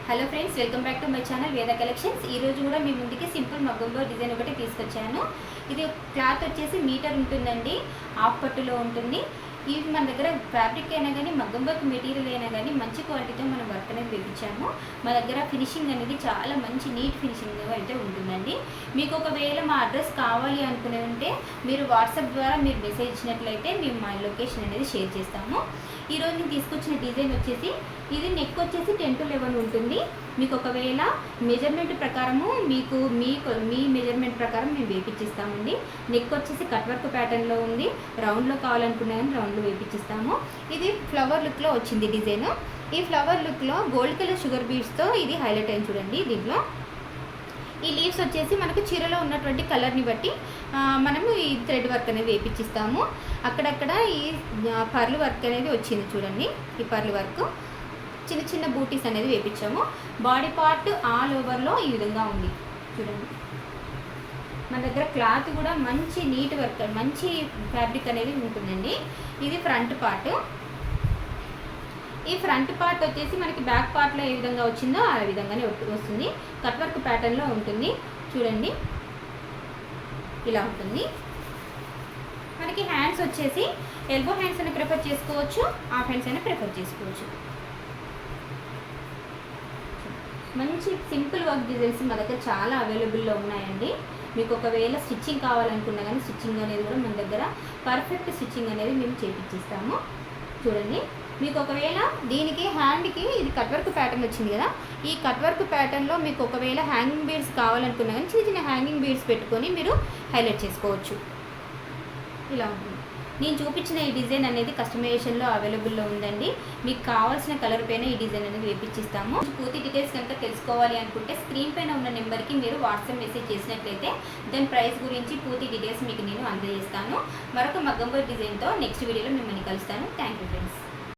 Hello friends, welcome back to my channel వేద collections. ఈ రోజు కూడా మీ ముందుకి సింపుల్ మగ్గంలో డిజైన్ ఒకటి తీసుకొచ్చాను. ఇది క్లాత్ వచ్చేసి మీటర్ ఉంటుందండి, హాఫ్ పట్టులో ఉంటుంది. ఇది మన దగ్గర ఫ్యాబ్రిక్ అయినా కానీ మగ్గం వర్క్ మెటీరియల్ అయినా కానీ మంచి క్వాలిటీతో మనం వర్క్ అనేది వేయించాము. మా దగ్గర ఫినిషింగ్ అనేది చాలా మంచి నీట్ ఫినిషింగ్ అయితే ఉంటుందండి. మీకు ఒకవేళ మా అడ్రస్ కావాలి అనుకునే ఉంటే మీరు వాట్సాప్ ద్వారా మీరు మెసేజ్ ఇచ్చినట్లయితే మేము మా లొకేషన్ అనేది షేర్ చేస్తాము. ఈరోజు నేను తీసుకొచ్చిన డిజైన్ వచ్చేసి ఇది నెక్ వచ్చేసి 10 to 11 ఉంటుంది. మీకు ఒకవేళ మెజర్మెంట్ ప్రకారము మీ మెజర్మెంట్ ప్రకారం మేము వేపించిస్తామండి. నెక్ వచ్చేసి కట్ వర్క్ ప్యాటర్న్లో ఉంది. రౌండ్లో కావాలనుకున్నా కానీ రౌండ్లో వేపించిస్తాము. ఇది ఫ్లవర్ లుక్లో వచ్చింది డిజైన్. ఈ ఫ్లవర్ లుక్లో గోల్డ్ కలర్ షుగర్ బీడ్స్తో ఇది హైలైట్ అయింది చూడండి. దీంట్లో ఈ లీవ్స్ వచ్చేసి మనకు చీరలో ఉన్నటువంటి కలర్ని బట్టి మనము ఈ థ్రెడ్ వర్క్ అనేది వేపించిస్తాము. అక్కడక్కడ ఈ పర్ల్ వర్క్ అనేది వచ్చింది చూడండి. ఈ పర్ల్ వర్క్ చిన్న చిన్న బూటీస్ అనేది వేపించాము. బాడీ పార్ట్ ఆల్ ఓవర్లో ఈ విధంగా ఉంది చూడండి. మన దగ్గర క్లాత్ కూడా మంచి నీట్ వర్క్, మంచి ఫ్యాబ్రిక్ అనేది ఉంటుందండి. ఇది ఫ్రంట్ పార్ట్. ఈ ఫ్రంట్ పార్ట్ వచ్చేసి మనకి బ్యాక్ పార్ట్లో ఏ విధంగా వచ్చిందో ఆ విధంగానే వస్తుంది. కట్ వర్క్ ప్యాటర్న్లో ఉంటుంది చూడండి. ఇలా ఉంటుంది. మనకి హ్యాండ్స్ వచ్చేసి ఎల్బో హ్యాండ్స్ అయినా ప్రిఫర్ చేసుకోవచ్చు, హాఫ్ హ్యాండ్స్ అయినా ప్రిఫర్ చేసుకోవచ్చు. మంచి సింపుల్ వర్క్ డిజైన్స్ మా దగ్గర చాలా అవైలబుల్లో ఉన్నాయండి. మీకు ఒకవేళ స్టిచ్చింగ్ కావాలనుకున్నా కానీ స్టిచ్చింగ్ అనేది కూడా మన దగ్గర పర్ఫెక్ట్ స్టిచ్చింగ్ అనేది మేము చేయించిస్తాము చూడండి. మీకు ఒకవేళ దీనికి హ్యాండ్కి ఇది కట్ వర్క్ ప్యాటర్న్ వచ్చింది కదా, ఈ కట్ వర్క్ ప్యాటర్న్లో మీకు ఒకవేళ హ్యాంగింగ్ బీడ్స్ కావాలనుకున్నా కానీ చిన్న చిన్న హ్యాంగింగ్ బీడ్స్ పెట్టుకొని మీరు హైలైట్ చేసుకోవచ్చు. ఇలా ఉంటుంది. నేను చూపించిన ఈ డిజైన్ అనేది కస్టమైజేషన్లో అవైలబుల్లో ఉందండి. మీకు కావాల్సిన కలర్ పైన ఈ డిజైన్ అనేది వేపించిస్తాము. పూర్తి డీటెయిల్స్ కనుక తెలుసుకోవాలి అనుకుంటే స్క్రీన్ పైన ఉన్న నెంబర్కి మీరు వాట్సాప్ మెసేజ్ చేసినట్లయితే దాని ప్రైస్ గురించి పూర్తి డీటెయిల్స్ మీకు నేను అందజేస్తాను. మరొక మగ్గం వర్క్ డిజైన్తో నెక్స్ట్ వీడియోలో మిమ్మల్ని కలుస్తాను. Thank you friends.